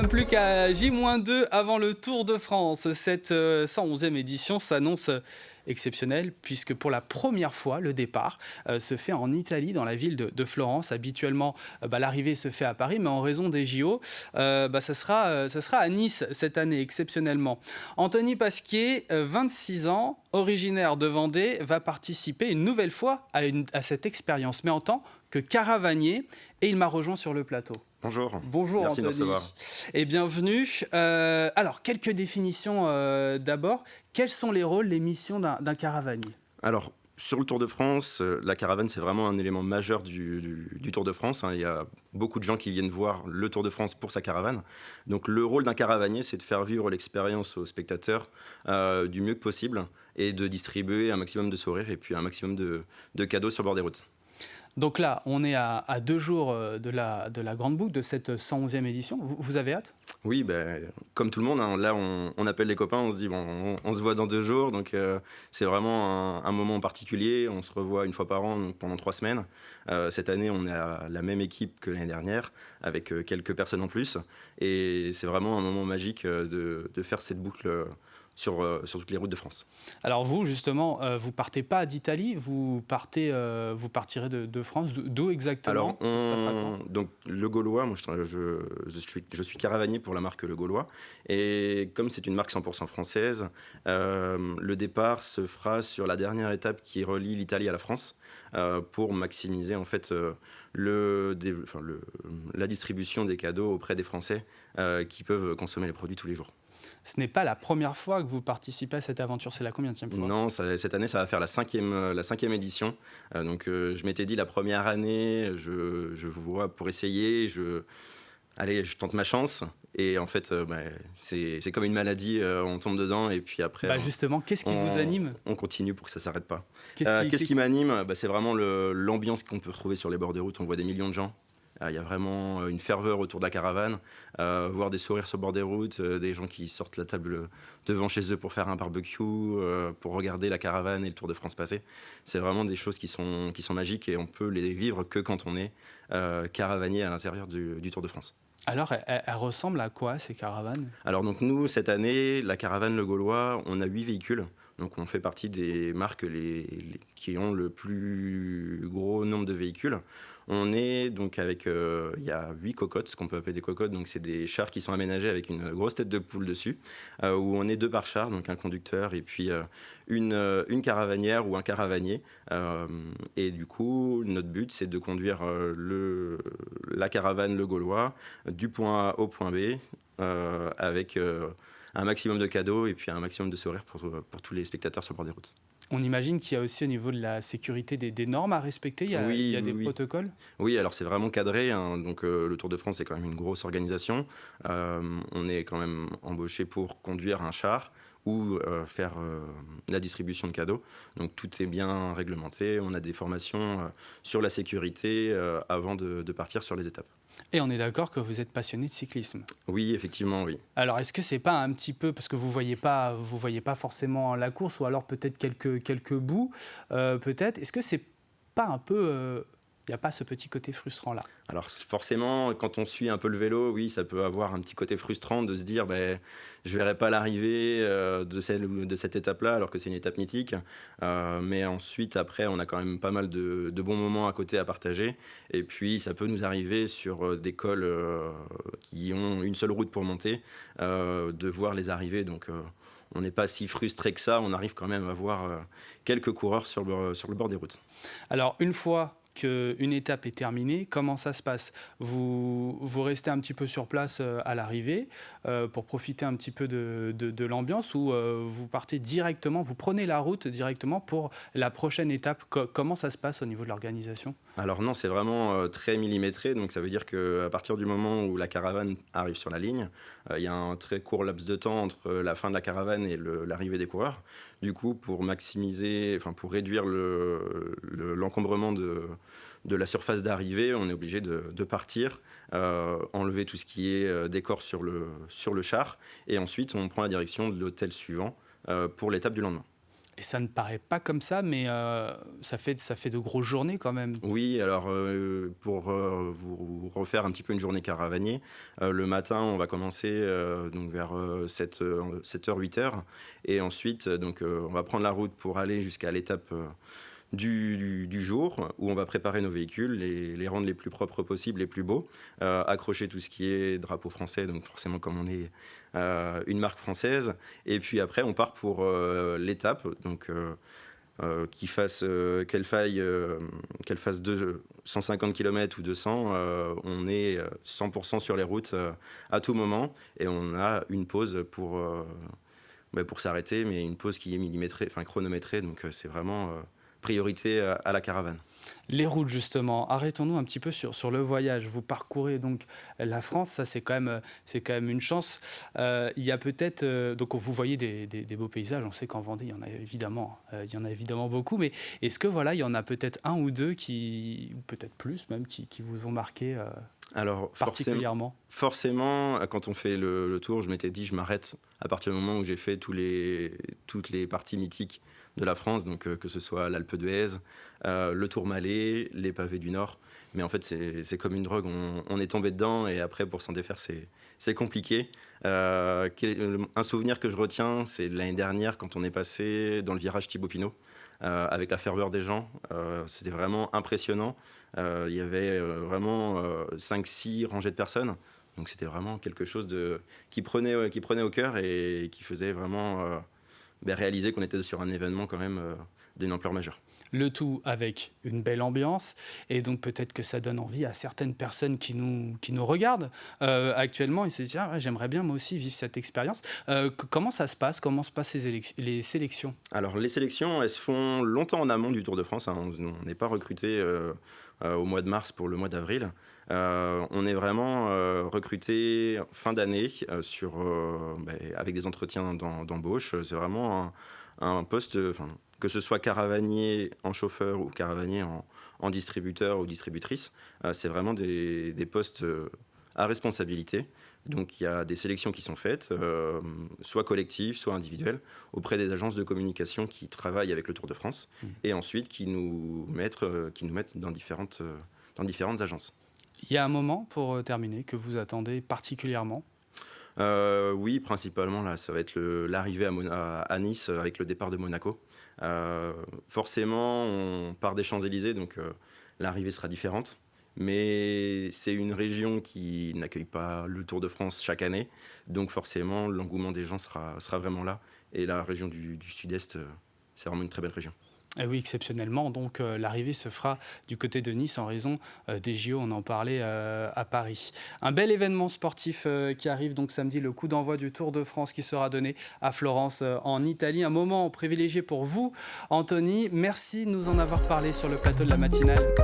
Plus qu'à J-2 avant le Tour de France. Cette 111e édition s'annonce exceptionnelle puisque pour la première fois, le départ se fait en Italie, dans la ville de Florence. Habituellement, l'arrivée se fait à Paris, mais en raison des JO, ça sera à Nice cette année, exceptionnellement. Anthony Pasquier, 26 ans, originaire de Vendée, va participer une nouvelle fois à cette expérience, mais en tant que caravanier, et il m'a rejoint sur le plateau. Bonjour. Bonjour Merci de me Anthony recevoir. et bienvenue. Alors, quelques définitions d'abord. Quels sont les rôles, les missions d'un caravanier ? Alors, sur le Tour de France, la caravane, c'est vraiment un élément majeur du Tour de France. Il y a beaucoup de gens qui viennent voir le Tour de France pour sa caravane. Donc, le rôle d'un caravanier, c'est de faire vivre l'expérience aux spectateurs du mieux que possible et de distribuer un maximum de sourires et puis un maximum de cadeaux sur le bord des routes. Donc là, on est à 2 jours de la Grande Boucle, de cette 111e édition. Vous avez hâte ? Oui, comme tout le monde, là on appelle les copains, on se dit on se voit dans 2 jours, donc c'est vraiment un moment particulier. On se revoit une fois par an donc pendant 3 semaines. Cette année, on est à la même équipe que l'année dernière, avec quelques personnes en plus, et c'est vraiment un moment magique de faire cette boucle sur toutes les routes de France. Alors vous, justement, vous partez pas d'Italie, vous partirez de France. D'où exactement ? Alors, Ça se passera quand ? donc le Gaulois, moi je suis caravanier pour la marque Le Gaulois, et comme c'est une marque 100% française, le départ se fera sur la dernière étape qui relie l'Italie à la France, pour maximiser en fait la distribution des cadeaux auprès des Français qui peuvent consommer les produits tous les jours. Ce n'est pas la première fois que vous participez à cette aventure, c'est la combienième fois ? Non, cette année, ça va faire la cinquième édition. Je m'étais dit la première année, je vous vois pour essayer, allez, je tente ma chance. Et en fait, c'est comme une maladie, on tombe dedans et puis après... Justement, qu'est-ce qui vous anime ? On continue pour que ça ne s'arrête pas. Qu'est-ce qui m'anime ? C'est vraiment l'ambiance qu'on peut retrouver sur les bords des routes. On voit des millions de gens. Il y a vraiment une ferveur autour de la caravane, voir des sourires sur le bord des routes, des gens qui sortent la table devant chez eux pour faire un barbecue, pour regarder la caravane et le Tour de France passer. C'est vraiment des choses qui sont magiques et on peut les vivre que quand on est caravanier à l'intérieur du Tour de France. Alors, elle ressemble à quoi, ces caravanes ? Alors donc nous, cette année, la caravane Le Gaulois, on a 8 véhicules. Donc on fait partie des marques qui ont le plus gros nombre de véhicules. On est donc avec, il y a 8 cocottes, ce qu'on peut appeler des cocottes. Donc c'est des chars qui sont aménagés avec une grosse tête de poule dessus, où on est 2 par char, donc un conducteur et puis une caravanière ou un caravanier. Et du coup, notre but, c'est de conduire la caravane Le Gaulois du point A au point B, avec un maximum de cadeaux et puis un maximum de sourires pour tous les spectateurs sur le bord des routes. On imagine qu'il y a aussi au niveau de la sécurité des normes à respecter, il y a des protocoles ? Oui, alors c'est vraiment cadré, donc le Tour de France c'est quand même une grosse organisation. On est quand même embauché pour conduire un char ou faire la distribution de cadeaux. Donc tout est bien réglementé, on a des formations sur la sécurité avant de partir sur les étapes. Et on est d'accord que vous êtes passionné de cyclisme. Oui, effectivement, oui. Alors, est-ce que c'est pas un petit peu, parce que vous voyez pas forcément la course, ou alors peut-être quelques bouts, peut-être, est-ce que c'est pas un peu... Il n'y a pas ce petit côté frustrant là. Alors forcément, quand on suit un peu le vélo, oui, ça peut avoir un petit côté frustrant de se dire je ne verrai pas l'arrivée de cette étape-là, alors que c'est une étape mythique. Mais ensuite, après, on a quand même pas mal de bons moments à côté à partager. Et puis, ça peut nous arriver sur des cols qui ont une seule route pour monter, de voir les arrivées. Donc, on n'est pas si frustré que ça. On arrive quand même à voir quelques coureurs sur le bord des routes. Alors, une fois qu'une étape est terminée, comment ça se passe ? Vous restez un petit peu sur place à l'arrivée pour profiter un petit peu de l'ambiance, ou vous partez directement, vous prenez la route directement pour la prochaine étape ? Comment ça se passe au niveau de l'organisation ? Alors non, c'est vraiment très millimétré, donc ça veut dire qu'à partir du moment où la caravane arrive sur la ligne, il y a un très court laps de temps entre la fin de la caravane et l'arrivée des coureurs. Du coup, pour réduire l'encombrement de la surface d'arrivée, on est obligé de partir, enlever tout ce qui est décor sur le char, et ensuite on prend la direction de l'hôtel suivant pour l'étape du lendemain. Et ça ne paraît pas comme ça, mais ça fait de grosses journées quand même. Oui, alors pour vous refaire un petit peu une journée caravanier, le matin, on va commencer donc vers 7h, 8h. Et ensuite, on va prendre la route pour aller jusqu'à l'étape du jour, où on va préparer nos véhicules, les rendre les plus propres possibles, les plus beaux, accrocher tout ce qui est drapeau français, donc forcément comme on est une marque française. Et puis après, on part pour l'étape, donc qu'elle fasse 150 km ou 200, on est 100% sur les routes à tout moment, et on a une pause pour s'arrêter, mais une pause qui est millimétrée, enfin chronométrée, donc c'est vraiment priorité à la caravane. Les routes, justement, arrêtons-nous un petit peu sur le voyage. Vous parcourez donc la France, ça c'est quand même une chance. Il y a peut-être, donc vous voyez des beaux paysages, on sait qu'en Vendée il y en a évidemment beaucoup, mais est-ce que voilà, il y en a peut-être un ou deux ou peut-être plus même, qui vous ont marqué Alors particulièrement? forcément, quand on fait le tour, je m'étais dit je m'arrête à partir du moment où j'ai fait toutes les parties mythiques de la France, donc que ce soit l'Alpe d'Huez, le Tourmalet, les pavés du Nord. Mais en fait, c'est comme une drogue, on est tombé dedans, et après, pour s'en défaire, c'est compliqué. Un souvenir que je retiens, c'est de l'année dernière, quand on est passé dans le virage Thibaut-Pinot, avec la ferveur des gens. C'était vraiment impressionnant. Il y avait vraiment 5-6 rangées de personnes. Donc c'était vraiment quelque chose qui prenait au cœur, et qui faisait vraiment réaliser qu'on était sur un événement quand même d'une ampleur majeure. Le tout avec une belle ambiance, et donc peut-être que ça donne envie à certaines personnes qui nous regardent actuellement, et se disent ah, ouais, j'aimerais bien moi aussi vivre cette expérience. Comment ça se passe? Comment se passent les sélections? Alors les sélections, elles se font longtemps en amont du Tour de France, hein. On n'est pas recruté au mois de mars pour le mois d'avril. On est vraiment recruté fin d'année avec des entretiens d'embauche. C'est vraiment un poste, que ce soit caravanier en chauffeur ou caravanier en distributeur ou distributrice, c'est vraiment des postes à responsabilité. Donc il y a des sélections qui sont faites, soit collectives, soit individuelles, auprès des agences de communication qui travaillent avec le Tour de France, et ensuite qui nous mettent dans différentes agences. Il y a un moment, pour terminer, que vous attendez particulièrement? Oui, principalement, là, ça va être l'arrivée à Nice avec le départ de Monaco. Forcément, on part des Champs-Élysées, donc l'arrivée sera différente. Mais c'est une région qui n'accueille pas le Tour de France chaque année. Donc forcément, l'engouement des gens sera vraiment là. Et la région du Sud-Est, c'est vraiment une très belle région. Eh oui, exceptionnellement. Donc l'arrivée se fera du côté de Nice en raison des JO, on en parlait à Paris. Un bel événement sportif qui arrive donc samedi, le coup d'envoi du Tour de France qui sera donné à Florence en Italie. Un moment privilégié pour vous, Anthony. Merci de nous en avoir parlé sur le plateau de la matinale.